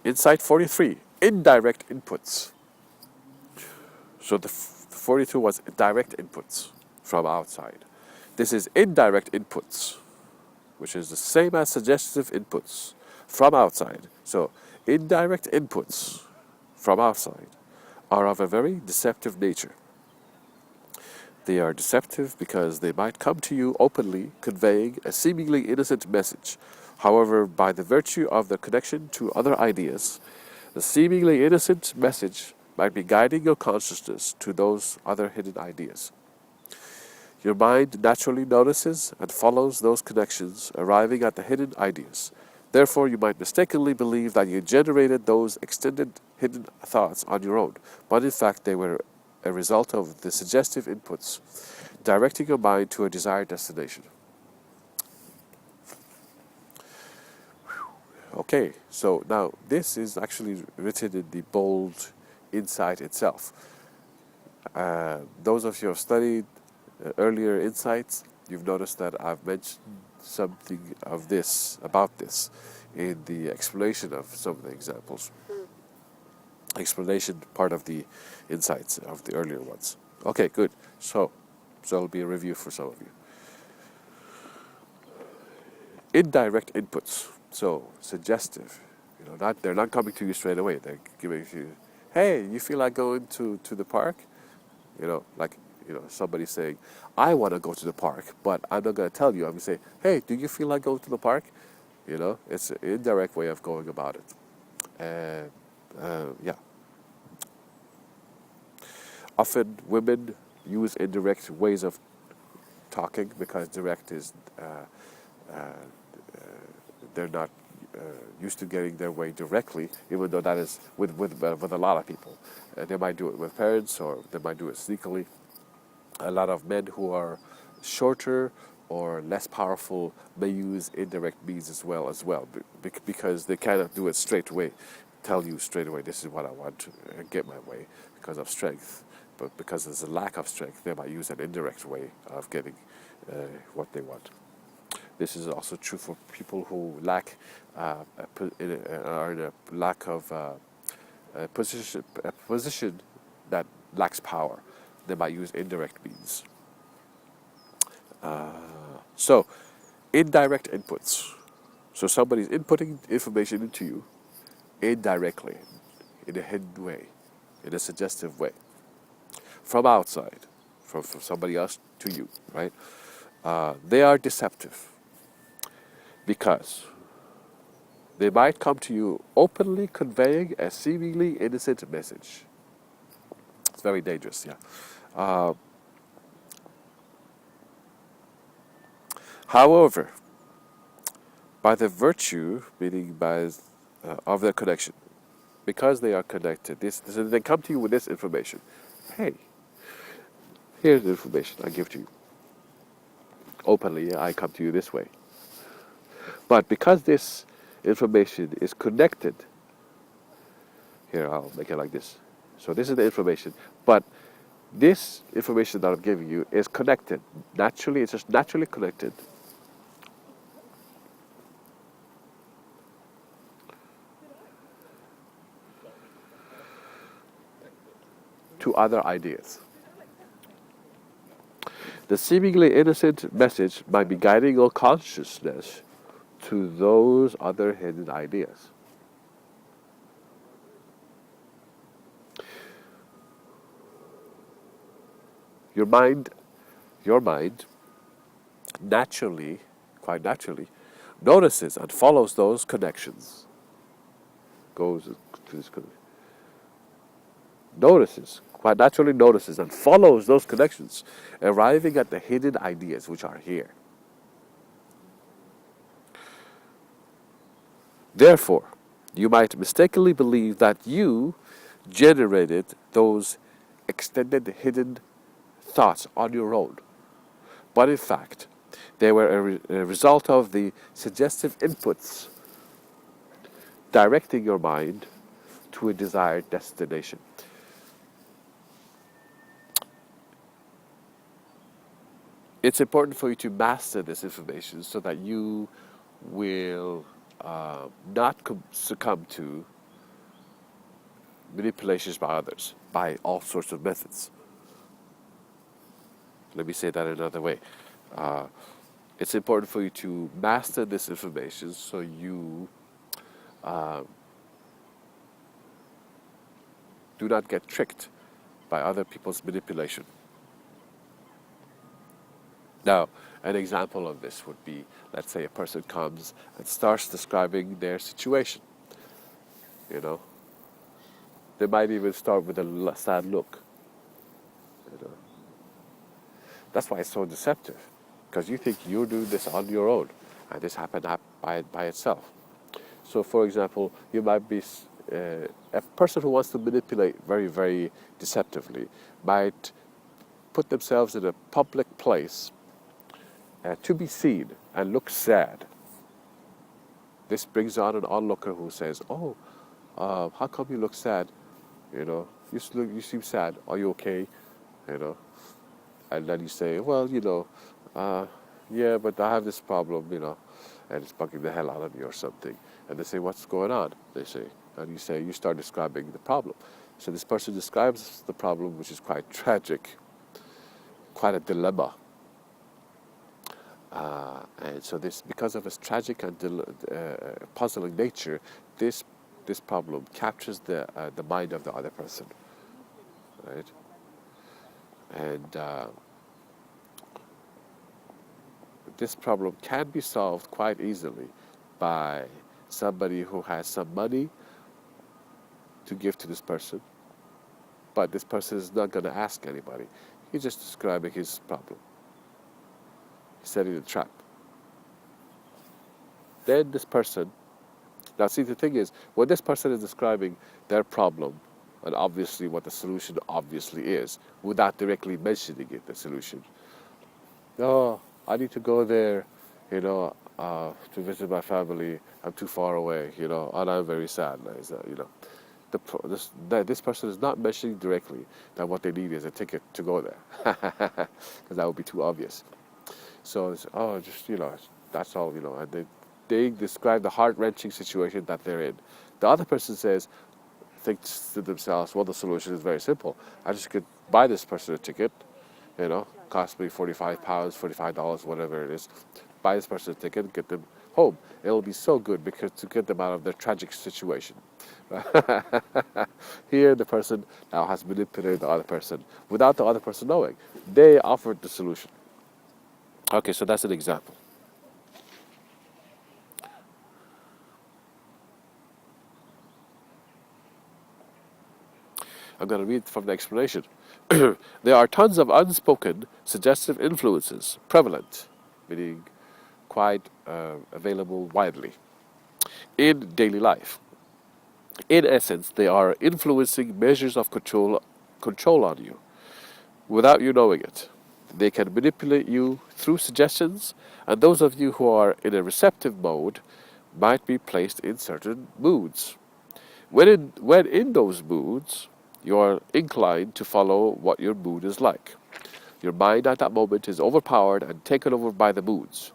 Insight 43, indirect inputs. So the 42 was direct inputs from outside. This is indirect inputs, which is the same as suggestive inputs from outside. So indirect inputs from outside are of a very deceptive nature. They are deceptive because they might come to you openly, conveying a seemingly innocent message. However, by the virtue of their connection to other ideas, the seemingly innocent message might be guiding your consciousness to those other hidden ideas. Your mind naturally notices and follows those connections, arriving at the hidden ideas. Therefore, you might mistakenly believe that you generated those extended hidden thoughts on your own, but in fact they were a result of the suggestive inputs, directing your mind to a desired destination. Okay, so now this is actually written in the bold insight itself. Those of you who have studied earlier insights, you've noticed that I've mentioned something of this, about this, in the explanation of some of the examples. Explanation part of the insights of the earlier ones. Okay, good. So it'll be a review for some of you. Indirect inputs. So suggestive. They're not coming to you straight away. They're giving you, hey, you feel like going to the park? Somebody saying, I want to go to the park, but I'm not going to tell you. I'm going to say, hey, do you feel like going to the park? It's an indirect way of going about it. Yeah. Often women use indirect ways of talking because direct is they're not used to getting their way directly, even though that is with a lot of people. They might do it with parents, or they might do it sneakily. A lot of men who are shorter or less powerful may use indirect means as well, because they cannot do it straight away, tell you straight away, this is what I want to get my way because of strength. But because there's a lack of strength, they might use an indirect way of getting what they want. This is also true for people who lack are in a lack of a position that lacks power. They might use indirect means. So, indirect inputs. So somebody's inputting information into you indirectly, in a hidden way, in a suggestive way, from outside, from somebody else to you, right? They are deceptive because they might come to you openly conveying a seemingly innocent message. It's very dangerous, yeah. However, by the virtue, meaning of their connection, because they are connected, they come to you with this information. Hey, here's the information I give to you. Openly, I come to you this way. But because this information is connected, here I'll make it like this. So this is the information, but this information that I'm giving you is connected. Naturally, it's just naturally connected to other ideas. The seemingly innocent message might be guiding your consciousness to those other hidden ideas. Your mind naturally, quite naturally, notices and follows those connections. Goes to this connection. Quite naturally notices and follows those connections, arriving at the hidden ideas which are here. Therefore, you might mistakenly believe that you generated those extended hidden thoughts on your own. But in fact, they were a result of the suggestive inputs directing your mind to a desired destination. It's important for you to master this information so that you will not succumb to manipulations by others, by all sorts of methods. Let me say that another way. Uh, it's important for you to master this information so you do not get tricked by other people's manipulation. Now, an example of this would be, let's say a person comes and starts describing their situation. You know, they might even start with a sad look. You know, that's why it's so deceptive, because you think you're doing this on your own, and this happened by itself. So, for example, you might be a person who wants to manipulate very, very deceptively might put themselves in a public place to be seen and look sad. This brings on an onlooker who says, "Oh, how come you look sad? You know, you seem sad. Are you okay? You know?" And then you say, "Well, you know, yeah, but I have this problem, you know, and it's bugging the hell out of me or something." And they say, "What's going on?" They say, and you start describing the problem. So this person describes the problem, which is quite tragic, quite a dilemma. And so this, because of its tragic and puzzling nature, this problem captures the mind of the other person, right? And this problem can be solved quite easily by somebody who has some money to give to this person, but this person is not going to ask anybody. He's just describing his problem. He's setting a trap. Then this person, now see, the thing is, when this person is describing their problem, and obviously what the solution obviously is, without directly mentioning it, the solution. "Oh, I need to go there, you know, to visit my family. I'm too far away, you know, and I'm very sad." You know, this person is not mentioning directly that what they need is a ticket to go there, because that would be too obvious. So it's, "Oh, just, you know, that's all, you know," and they describe the heart-wrenching situation that they're in. The other person thinks to themselves, "Well, the solution is very simple. I just could buy this person a ticket, you know, cost me £45, $45, whatever it is. Buy this person a ticket, get them home. It'll be so good because to get them out of their tragic situation." Here, the person now has manipulated the other person without the other person knowing. They offered the solution. Okay, so that's an example. I'm going to read from the explanation. There are tons of unspoken suggestive influences prevalent, meaning quite available widely, in daily life. In essence, they are influencing measures of control on you without you knowing it. They can manipulate you through suggestions, and those of you who are in a receptive mode might be placed in certain moods. When in those moods, you are inclined to follow what your mood is like. Your mind at that moment is overpowered and taken over by the moods.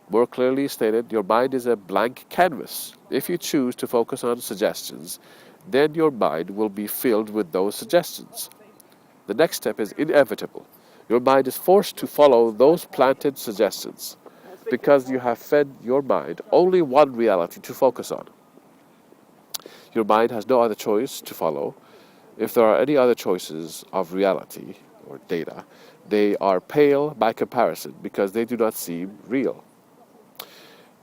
More clearly stated, your mind is a blank canvas. If you choose to focus on suggestions, then your mind will be filled with those suggestions. The next step is inevitable. Your mind is forced to follow those planted suggestions because you have fed your mind only one reality to focus on. Your mind has no other choice to follow. If there are any other choices of reality or data, they are pale by comparison because they do not seem real.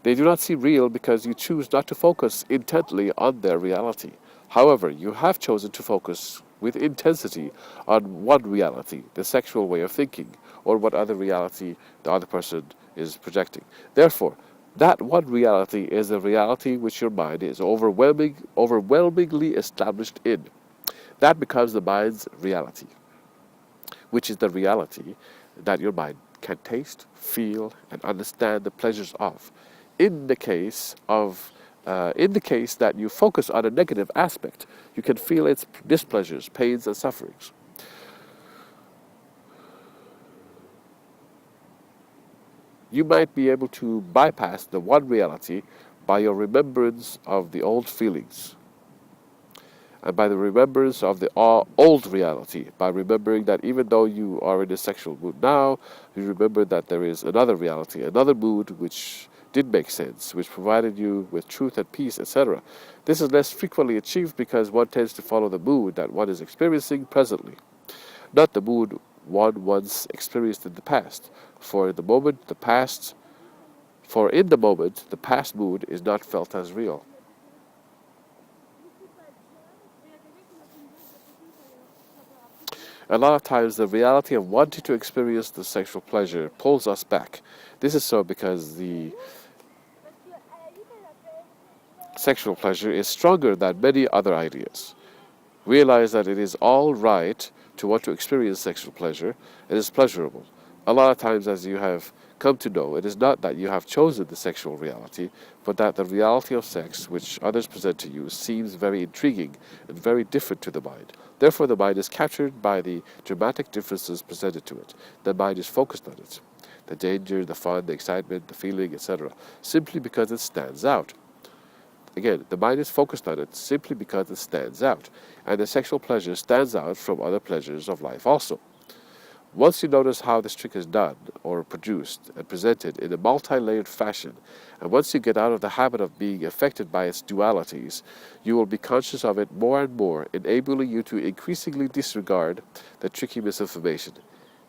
They do not seem real because you choose not to focus intently on their reality. However, you have chosen to focus with intensity on one reality, the sexual way of thinking, or what other reality the other person is projecting. Therefore, that one reality is the reality which your mind is overwhelmingly established in. That becomes the mind's reality, which is the reality that your mind can taste, feel, and understand the pleasures of. In the case that you focus on a negative aspect, you can feel its displeasures, pains, and sufferings. You might be able to bypass the one reality by your remembrance of the old feelings. and by the remembrance of the old reality, by remembering that even though you are in a sexual mood now, you remember that there is another reality, another mood which did make sense, which provided you with truth and peace, etc. This is less frequently achieved because one tends to follow the mood that one is experiencing presently, not the mood one once experienced in the past. For in the moment, the past mood is not felt as real. A lot of times, the reality of wanting to experience the sexual pleasure pulls us back. This is so because the sexual pleasure is stronger than many other ideas. Realize that it is all right to want to experience sexual pleasure. It is pleasurable. A lot of times, as you have come to know, it is not that you have chosen the sexual reality, but that the reality of sex, which others present to you, seems very intriguing and very different to the mind. Therefore, the mind is captured by the dramatic differences presented to it. The mind is focused on it. The danger, the fun, the excitement, the feeling, etc., simply because it stands out. Again, the mind is focused on it simply because it stands out, and the sexual pleasure stands out from other pleasures of life also. Once you notice how this trick is done, or produced, and presented in a multi-layered fashion, and once you get out of the habit of being affected by its dualities, you will be conscious of it more and more, enabling you to increasingly disregard the tricky misinformation.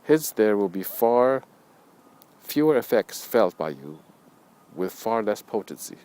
Hence, there will be far fewer effects felt by you, with far less potency.